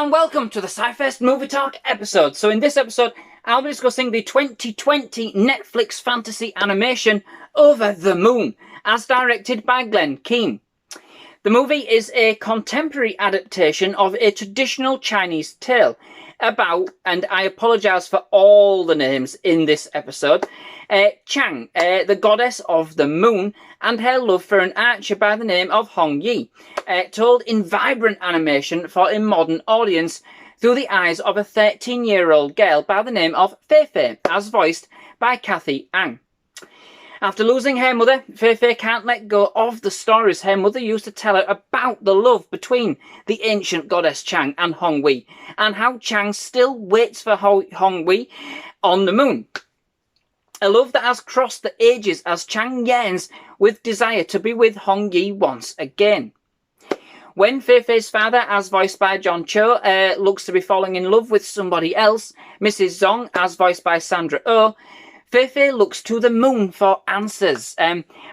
and welcome to the SciFirst MovieTalk episode. So in this episode, I'll be discussing the 2020 Netflix fantasy animation Over the Moon, as directed by Keane. The movie is a contemporary adaptation of a traditional Chinese tale about, and I apologise for all the names in this episode, Chung, the goddess of the moon, and her love for an archer by the name of Hong Yi, told in vibrant animation for a modern audience through the eyes of a 13-year-old girl by the name of Feifei, as voiced by Cathy. After losing her mother, Feifei can't let go of the stories her mother used to tell her about the love between the ancient goddess Chung and Hong Yi, and how Chung still waits for Hong Yi on the moon. A love that has crossed the ages as Chung yearns with desire to be with Hong Yi once again. When Feifei's father, as voiced by John Cho, looks to be falling in love with somebody else, Mrs. Jeong, as voiced by Sandra Oh, Feifei looks to the moon for answers,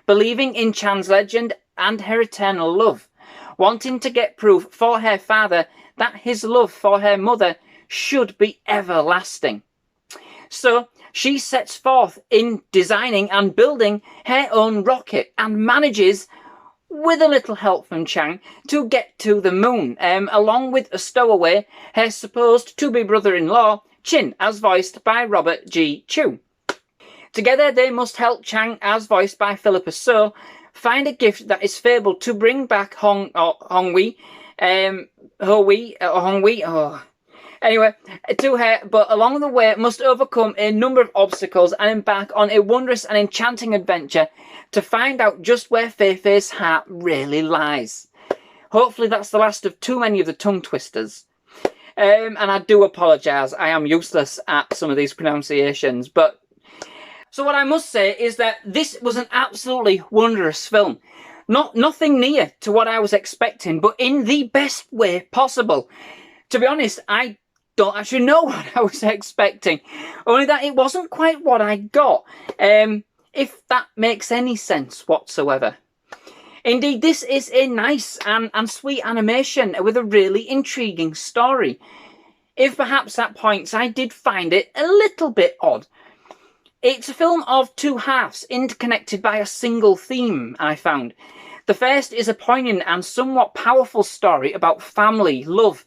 believing in Chan's legend and her eternal love, wanting to get proof for her father that his love for her mother should be everlasting. So she sets forth in designing and building her own rocket and manages, with a little help from Chung, to get to the moon, along with a stowaway, her supposed to-be brother-in-law, Chen, as voiced by Robert G. Chu. Together they must help Chung, as voiced by Phillipa, find a gift that is fabled to bring back Hong Yi, anyway, to her, but along the way must overcome a number of obstacles and embark on a wondrous and enchanting adventure to find out just where Feifei's heart really lies. Hopefully that's the last of too many of the tongue twisters. And I do apologise, I am useless at some of these pronunciations, but so what I must say is that this was an absolutely wondrous film. Nothing near to what I was expecting, but in the best way possible. To be honest, I don't actually know what I was expecting. Only that it wasn't quite what I got. If that makes any sense whatsoever. Indeed, this is a nice and sweet animation with a really intriguing story. If perhaps at points I did find it a little bit odd. It's a film of two halves, interconnected by a single theme, I found. The first is a poignant and somewhat powerful story about family, love,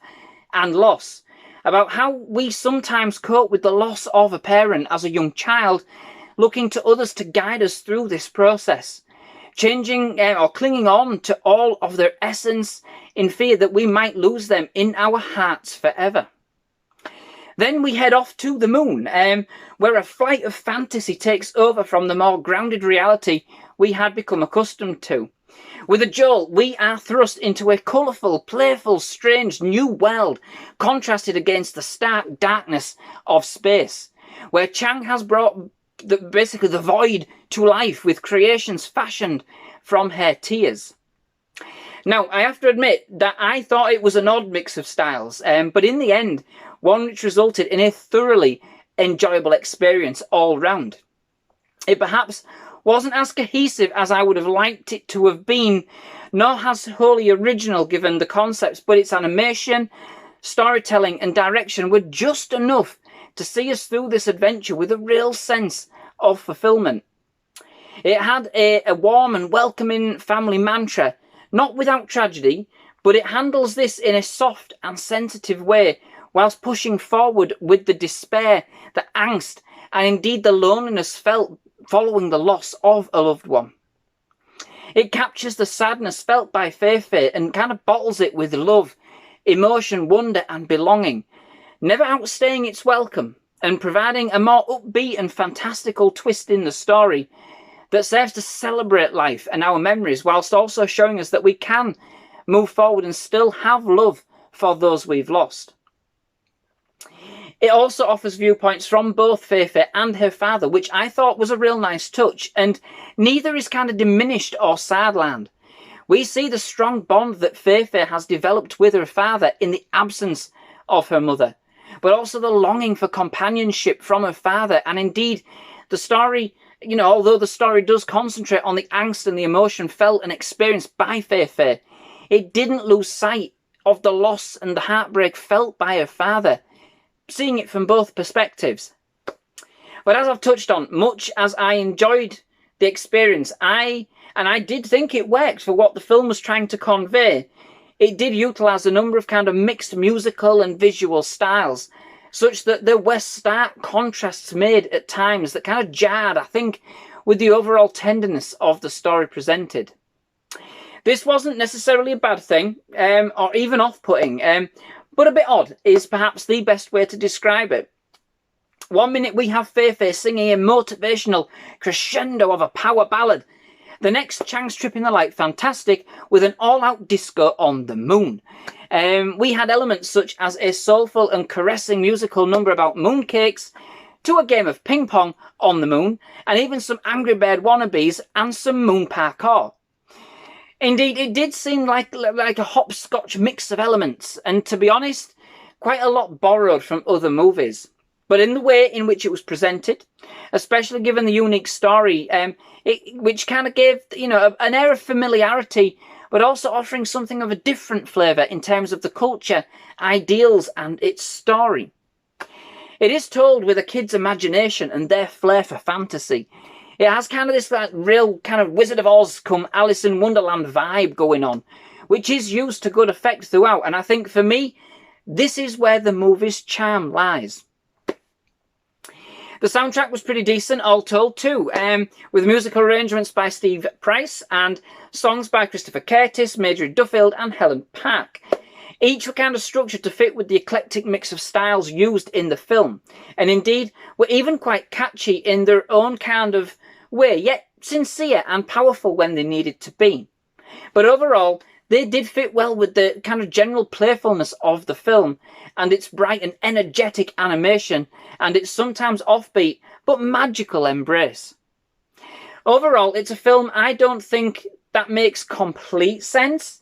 and loss. About how we sometimes cope with the loss of a parent as a young child, looking to others to guide us through this process. Changing or clinging on to all of their essence in fear that we might lose them in our hearts forever. Then we head off to the moon, where a flight of fantasy takes over from the more grounded reality we had become accustomed to. With a jolt, we are thrust into a colourful, playful, strange new world, contrasted against the stark darkness of space, where Chung has brought basically the void to life with creations fashioned from her tears. Now, I have to admit that I thought it was an odd mix of styles, but in the end, one which resulted in a thoroughly enjoyable experience all round. It perhaps wasn't as cohesive as I would have liked it to have been, nor as wholly original given the concepts, but its animation, storytelling and direction were just enough to see us through this adventure with a real sense of fulfillment. It had a warm and welcoming family mantra, not without tragedy, but it handles this in a soft and sensitive way, whilst pushing forward with the despair, the angst, and indeed the loneliness felt following the loss of a loved one. It captures the sadness felt by Feifei and kind of bottles it with love, emotion, wonder and belonging, never outstaying its welcome, and providing a more upbeat and fantastical twist in the story that serves to celebrate life and our memories, whilst also showing us that we can move forward and still have love for those we've lost. It also offers viewpoints from both Feifei and her father, which I thought was a real nice touch, and neither is kind of diminished or sidelined. We see the strong bond that Feifei has developed with her father in the absence of her mother, but also the longing for companionship from her father, and indeed the story, although the story does concentrate on the angst and the emotion felt and experienced by Feifei, it didn't lose sight of the loss and the heartbreak felt by her father, seeing it from both perspectives. But as I've touched on, much as I enjoyed the experience, I did think it worked for what the film was trying to convey. It did utilise a number of kind of mixed musical and visual styles, such that there were stark contrasts made at times that kind of jarred, I think, with the overall tenderness of the story presented. This wasn't necessarily a bad thing, or even off-putting, but a bit odd is perhaps the best way to describe it. One minute we have Feifei singing a motivational crescendo of a power ballad. The next, Chang's tripping the light fantastic with an all-out disco on the moon. We had elements such as a soulful and caressing musical number about mooncakes, to a game of ping pong on the moon, and even some Angry Bird wannabes and some moon parkour. Indeed, it did seem like a hopscotch mix of elements, and to be honest, quite a lot borrowed from other movies. But in the way in which it was presented, especially given the unique story, which kind of gave, an air of familiarity, but also offering something of a different flavour in terms of the culture, ideals, and its story. It is told with a kid's imagination and their flair for fantasy. It has kind of this real kind of Wizard of Oz come Alice in Wonderland vibe going on, which is used to good effect throughout. And I think for me, this is where the movie's charm lies. The soundtrack was pretty decent, all told, too, with musical arrangements by Steve Price and songs by Christopher Curtis, Major Duffield and Helen Park. Each were kind of structured to fit with the eclectic mix of styles used in the film, and indeed were even quite catchy in their own kind of way, yet sincere and powerful when they needed to be. But overall, they did fit well with the kind of general playfulness of the film, and its bright and energetic animation, and its sometimes offbeat but magical embrace. Overall, it's a film I don't think that makes complete sense.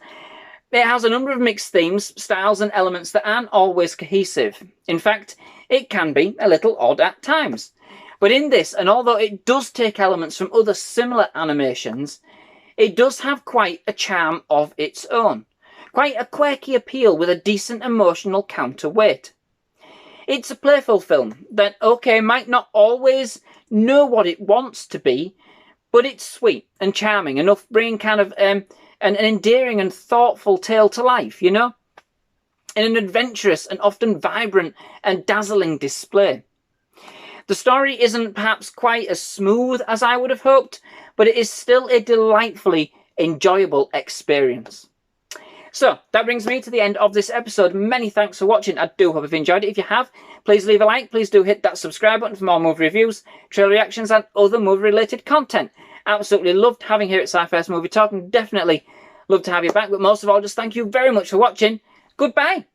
It has a number of mixed themes, styles and elements that aren't always cohesive. In fact, it can be a little odd at times. But in this, and although it does take elements from other similar animations, it does have quite a charm of its own. Quite a quirky appeal with a decent emotional counterweight. It's a playful film that, might not always know what it wants to be, but it's sweet and charming enough, bringing kind of an endearing and thoughtful tale to life, in an adventurous and often vibrant and dazzling display. The story isn't perhaps quite as smooth as I would have hoped, but it is still a delightfully enjoyable experience. So, that brings me to the end of this episode. Many thanks for watching. I do hope you've enjoyed it. If you have, please leave a like. Please do hit that subscribe button for more movie reviews, trailer reactions, and other movie-related content. Absolutely loved having here at SciFirst MovieTalk, and definitely love to have you back. But most of all, just thank you very much for watching. Goodbye.